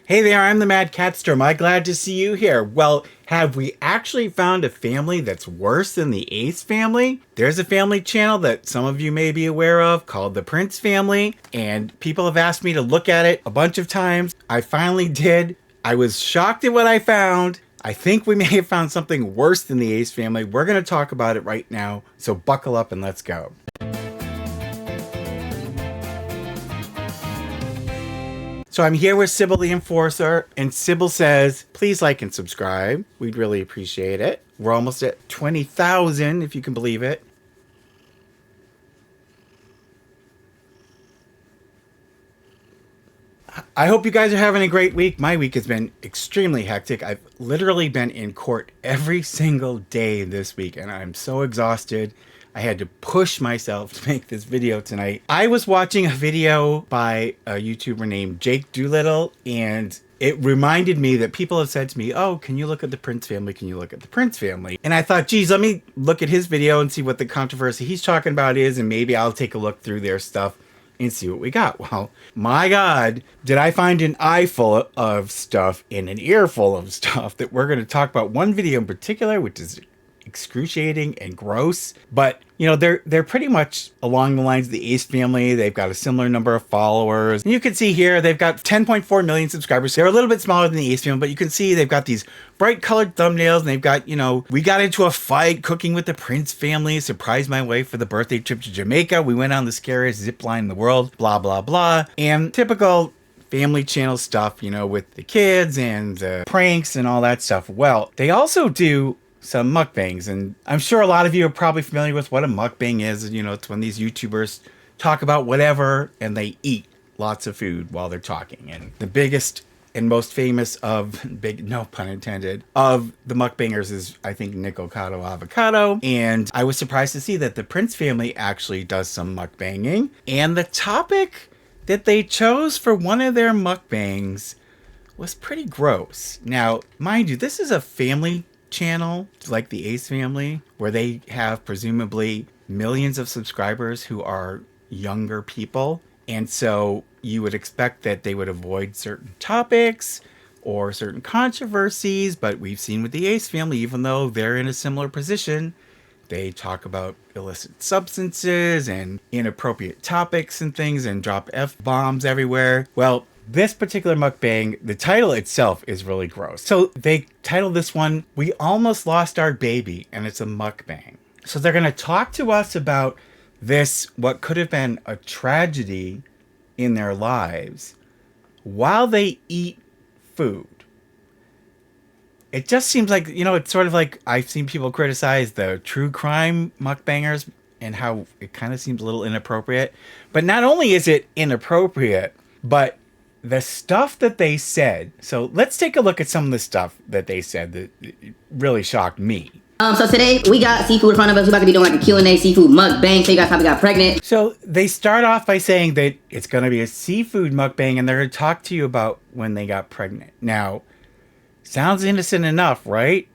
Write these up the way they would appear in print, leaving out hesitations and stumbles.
Hey there, I'm the MadCatster. Am I glad to see you here? Well, have we actually found a family that's worse than the Ace family? There's a family channel that some of you may be aware of called the Prince family, and people have asked me to look at it a bunch of times. I finally did. I was shocked at what I found. I think we may have found something worse than the Ace family. We're going to talk about it right now, so buckle up and let's go. So I'm here with Sybil the Enforcer, and Sybil says, please like and subscribe. We'd really appreciate it. We're almost at 20,000, if you can believe it. I hope you guys are having a great week. My week has been extremely hectic. I've literally been in court every single day this week, and I'm so exhausted. I had to push myself to make this video tonight. I was watching a video by a YouTuber named Jake Doolittle, and it reminded me that people have said to me, oh, can you look at the Prince family? Can you look at the Prince family? And I thought, geez, let me look at his video and see what the controversy he's talking about is, and maybe I'll take a look through their stuff and see what we got. Well, my God, did I find an eye full of stuff and an ear full of stuff that we're going to talk about. One video in particular, which is excruciating and gross, but you know, they're pretty much along the lines of the Ace family. They've got a similar number of followers, and you can see here they've got 10.4 million subscribers. They're a little bit smaller than the Ace family, but you can see they've got these bright colored thumbnails, and they've got, you know, we got into a fight cooking with the Prince family, surprised my wife for the birthday trip to Jamaica, we went on the scariest zip line in the world, blah blah blah, and typical family channel stuff, you know, with the kids and the pranks and all that stuff. Well, they also do some mukbangs, and I'm sure a lot of you are probably familiar with what a mukbang is. You know, it's when these YouTubers talk about whatever and they eat lots of food while they're talking. And the biggest and most famous of, no pun intended, of the mukbangers is, I think, Nicocado Avocado. And I was surprised to see that the Prince family actually does some mukbanging. And the topic that they chose for one of their mukbangs was pretty gross. Now, mind you, this is a family channel like the Ace family, where they have presumably millions of subscribers who are younger people, and so you would expect that they would avoid certain topics or certain controversies. But we've seen with the Ace family, even though they're in a similar position, they talk about illicit substances and inappropriate topics and things and drop F-bombs everywhere. Well, this particular mukbang, the title itself is really gross. So they titled this one, We Almost Lost Our Baby, and it's a mukbang. So they're going to talk to us about this, what could have been a tragedy in their lives, while they eat food. It just seems like, you know, it's sort of like I've seen people criticize the true crime mukbangers and how it kind of seems a little inappropriate. But not only is it inappropriate, but the stuff that they said. So let's take a look at some of the stuff that they said that really shocked me. So today we got seafood in front of us. We're about to be doing like a Q&A seafood mukbang. So you guys probably got pregnant. So they start off by saying that it's going to be a seafood mukbang, and they're going to talk to you about when they got pregnant. Now, sounds innocent enough, right?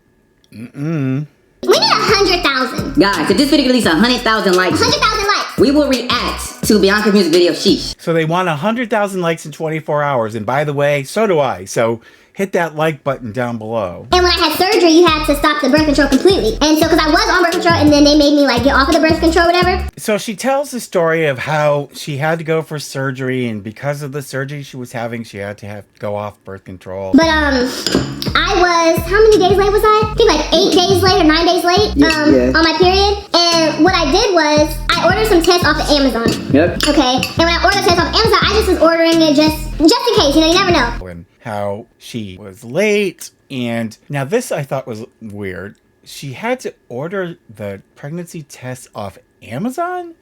We need 100,000. Guys, if this video gets at least 100,000 likes, 100,000 likes, we will react to Bianca's music video, Sheesh. So they want 100,000 likes in 24 hours. And by the way, so do I. So hit that like button down below. And when I had surgery, you had to stop the birth control completely. And so, because I was on birth control, and then they made me like get off of the birth control, whatever. So she tells the story of how she had to go for surgery, and because of the surgery she was having, she had to go off birth control. But I was, how many days late was I? I think like 8 days late or 9 days late on my period. And what I did was I ordered some tests off of Amazon. Yep. Okay. And when I ordered tests off Amazon, I just was ordering it just in case, you know, you never know. And how she was late. And now this I thought was weird. She had to order the pregnancy tests off Amazon?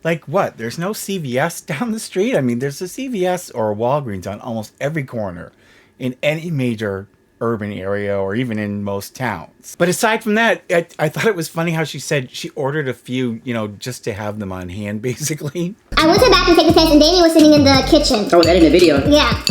Like what? There's no CVS down the street? I mean, there's a CVS or a Walgreens on almost every corner in any major urban area or even in most towns. But aside from that, I thought it was funny how she said she ordered a few, you know, just to have them on hand, basically. I went to the bathroom to take the test, and Damien was sitting in the kitchen. Oh, that in the video? Yeah.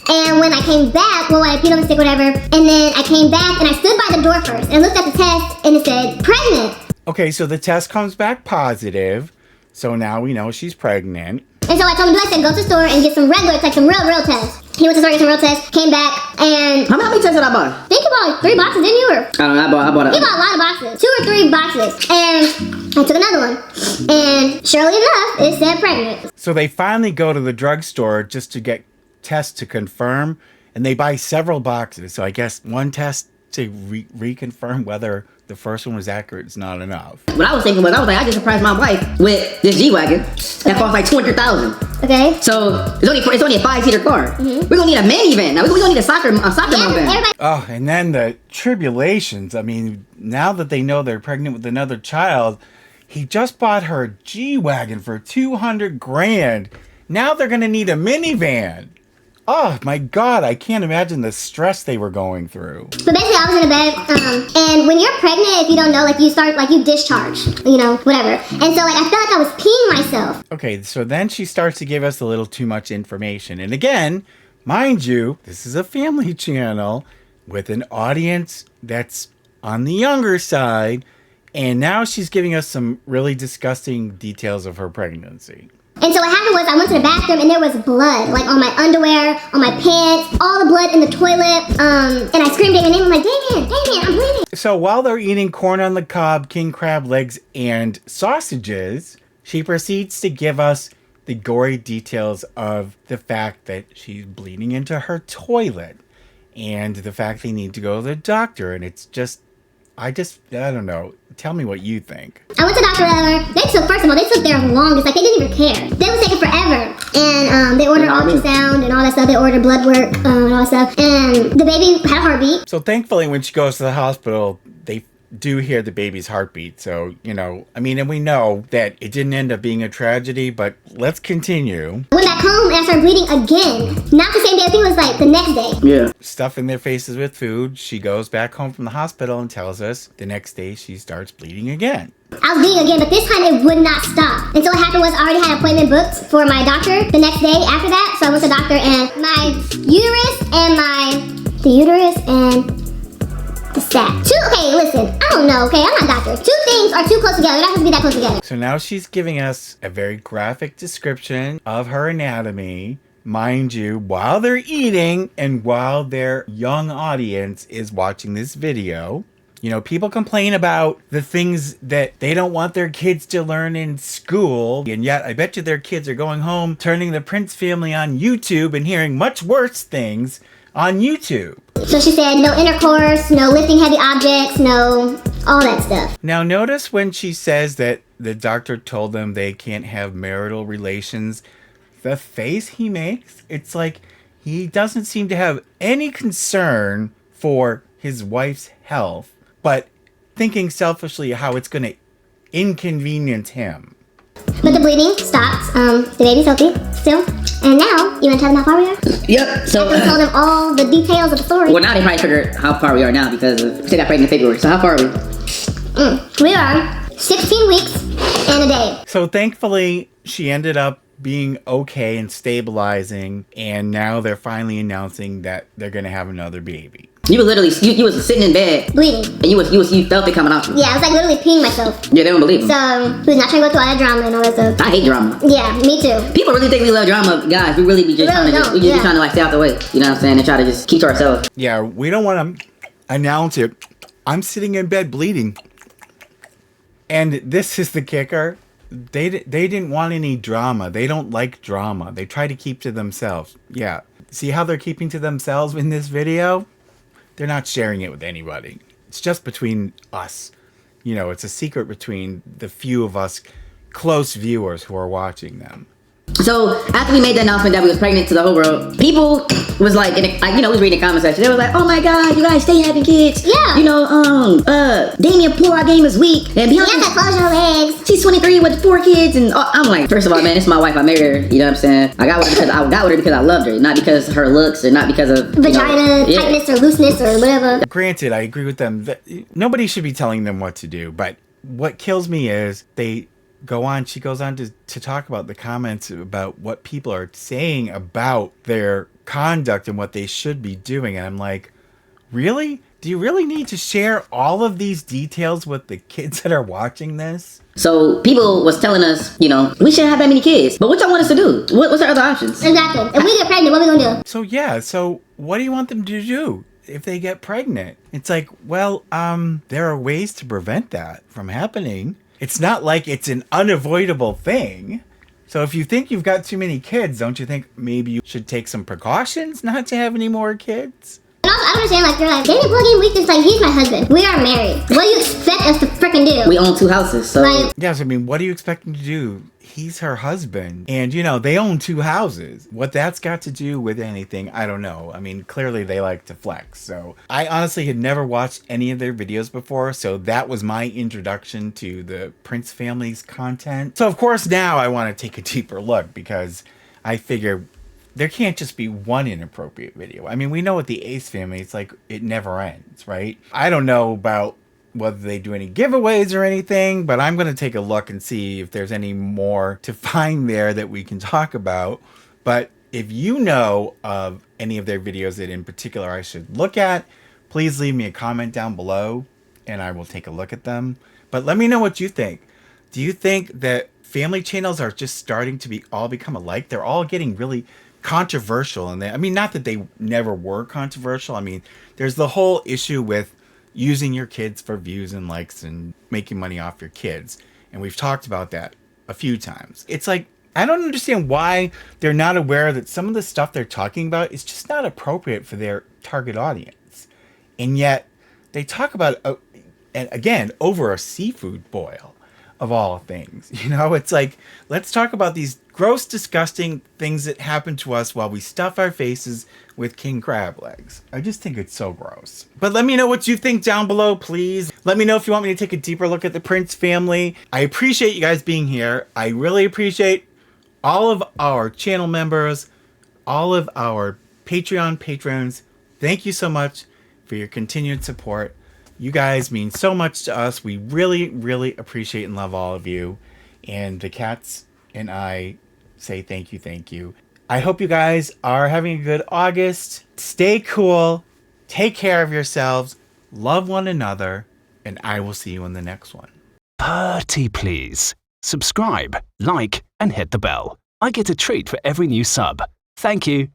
And when I came back, well, I peed on the stick, whatever, and then I came back and I stood by the door first and looked at the test, and it said, pregnant. Okay, so the test comes back positive. So now we know she's pregnant. And And so I told him, I said, go to the store and get some regular, like some real tests. He went to the store, get some real tests, came back, and... How many tests did I buy? I think you bought like 3 boxes, didn't you? Or... I don't know, I bought He bought a lot of boxes. 2 or 3 boxes. And I took another one. And surely enough, it said pregnant. So they finally go to the drugstore just to get tests to confirm, and they buy several boxes. So I guess one test to reconfirm whether the first one was accurate is not enough. What I was thinking was, I just surprised my wife with this G-Wagon that cost like $200,000. Okay. So it's only a 5-seater car. We're gonna need a minivan. Now we're gonna need a soccer mom van. Oh, and then the tribulations. I mean, now that they know they're pregnant with another child, he just bought her a G-Wagon for $200,000. Now they're gonna need a minivan. Oh my God, I can't imagine the stress they were going through. But basically, I was in a bed, and when you're pregnant, if you don't know, like you start, like you discharge, you know, whatever. And so, like, I felt like I was peeing myself. Okay, so then she starts to give us a little too much information. And again, mind you, this is a family channel with an audience that's on the younger side. And now she's giving us some really disgusting details of her pregnancy. And so what happened was I went to the bathroom and there was blood, like on my underwear, on my pants, all the blood in the toilet. And I screamed Damien's name. I'm like, Damien, I'm bleeding. So while they're eating corn on the cob, king crab legs, and sausages, she proceeds to give us the gory details of the fact that she's bleeding into her toilet and the fact they need to go to the doctor. And it's just, I don't know. Tell me what you think. I went to Dr. Eller. First of all, they took their longest. Like, they didn't even care. They was taking forever. And they ordered ultrasound and all that stuff. They ordered blood work and all that stuff. And the baby had a heartbeat. So thankfully, when she goes to the hospital, they do hear the baby's heartbeat. So, you know, I mean, and we know that it didn't end up being a tragedy, but let's continue. I went back home and I started bleeding again. Not the same day. I think it was like the next day. Yeah. Stuffing their faces with food. She goes back home from the hospital and tells us the next day she starts bleeding again. I was bleeding again, but this time it would not stop. And so what happened was I already had an appointment booked for my doctor the next day after that. So I went to the doctor and my uterus and the sac. Okay, listen, I don't know, okay? I'm not a doctor. 2 things are too close together. They're not supposed to be that close together. So now she's giving us a very graphic description of her anatomy, mind you, while they're eating and while their young audience is watching this video. You know, people complain about the things that they don't want their kids to learn in school. And yet, I bet you their kids are going home, turning the Prince family on YouTube and hearing much worse things on YouTube. So she said no intercourse, no lifting heavy objects, no all that stuff. Now, notice when she says that the doctor told them they can't have marital relations, the face he makes, it's like he doesn't seem to have any concern for his wife's health, but thinking selfishly how it's going to inconvenience him. But the bleeding stopped. The baby's healthy still. And now, you want to tell them how far we are? Yep. So I told them all the details of the story. Well, now they probably figured how far we are now because we still got pregnant in February. So how far are we? We are 16 weeks and a day. So thankfully, she ended up being okay and stabilizing, and now they're finally announcing that they're going to have another baby. You were literally, you was sitting in bed. Bleeding. And you felt it coming out you. Yeah, I was like literally peeing myself. Yeah, they don't believe him. So, he was not trying to go through all that drama and all that stuff. I hate drama. Yeah, me too. People really think we love drama, guys. We really be just trying to be trying to like stay out the way. You know what I'm saying? And try to just keep to ourselves. Yeah, we don't want to announce it. I'm sitting in bed bleeding. And this is the kicker. They didn't want any drama. They don't like drama. They try to keep to themselves. Yeah. See how they're keeping to themselves in this video? They're not sharing it with anybody. It's just between us. You know, it's a secret between the few of us close viewers who are watching them. So after we made the announcement that we was pregnant to the whole world, people was like, we was reading the comment section. They was like, "Oh my God, you guys stay having kids." Yeah. You know, Damien pull-out game is weak, and Bianca, close your legs. She's 23 with 4 kids, and I'm like, first of all, man, it's my wife. I married her. You know what I'm saying? I got with her because I loved her, not because of her looks, or not because of vagina tightness or looseness or whatever. Granted, I agree with them. Nobody should be telling them what to do, but what kills me is she goes on to talk about the comments about what people are saying about their conduct and what they should be doing. And I'm like, Really? Do you really need to share all of these details with the kids that are watching this? So people was telling us, you know, we shouldn't have that many kids. But what y'all want us to do? What's our other options? Exactly. If we get pregnant, what we gonna do? So yeah, so what do you want them to do if they get pregnant? It's like, well, there are ways to prevent that from happening. It's not like it's an unavoidable thing. So if you think you've got too many kids, don't you think maybe you should take some precautions not to have any more kids? And also, I don't understand, like, they're like, Damien plug-in weakness, like, he's my husband. We are married. What do you expect us to freaking do? We own 2 houses, so... Like, Yes, I mean, what do you expect him to do? He's her husband. And, you know, they own 2 houses. What that's got to do with anything, I don't know. I mean, clearly they like to flex. So I honestly had never watched any of their videos before. So that was my introduction to the Prince family's content. So, of course, now I want to take a deeper look because I figure there can't just be one inappropriate video. I mean, we know with the Ace family, it's like it never ends, right? I don't know about whether they do any giveaways or anything, but I'm going to take a look and see if there's any more to find there that we can talk about. But if you know of any of their videos that in particular I should look at, please leave me a comment down below and I will take a look at them. But let me know what you think. Do you think that family channels are just starting to become alike? They're all getting really controversial, and I mean, not that they never were controversial. I mean, there's the whole issue with using your kids for views and likes and making money off your kids, and we've talked about that a few times. It's like, I don't understand why they're not aware that some of the stuff they're talking about is just not appropriate for their target audience, and yet they talk about and again, over a seafood boil of all things. You know, it's like, let's talk about these gross, disgusting things that happen to us while we stuff our faces with king crab legs. I just think it's so gross. But let me know what you think down below, please. Let me know if you want me to take a deeper look at the Prince family. I appreciate you guys being here. I really appreciate all of our channel members, all of our Patreon patrons. Thank you so much for your continued support. You guys mean so much to us. We really, really appreciate and love all of you. And the cats and I say thank you, thank you. I hope you guys are having a good August. Stay cool. Take care of yourselves. Love one another. And I will see you in the next one. Pretty please. Subscribe, like, and hit the bell. I get a treat for every new sub. Thank you.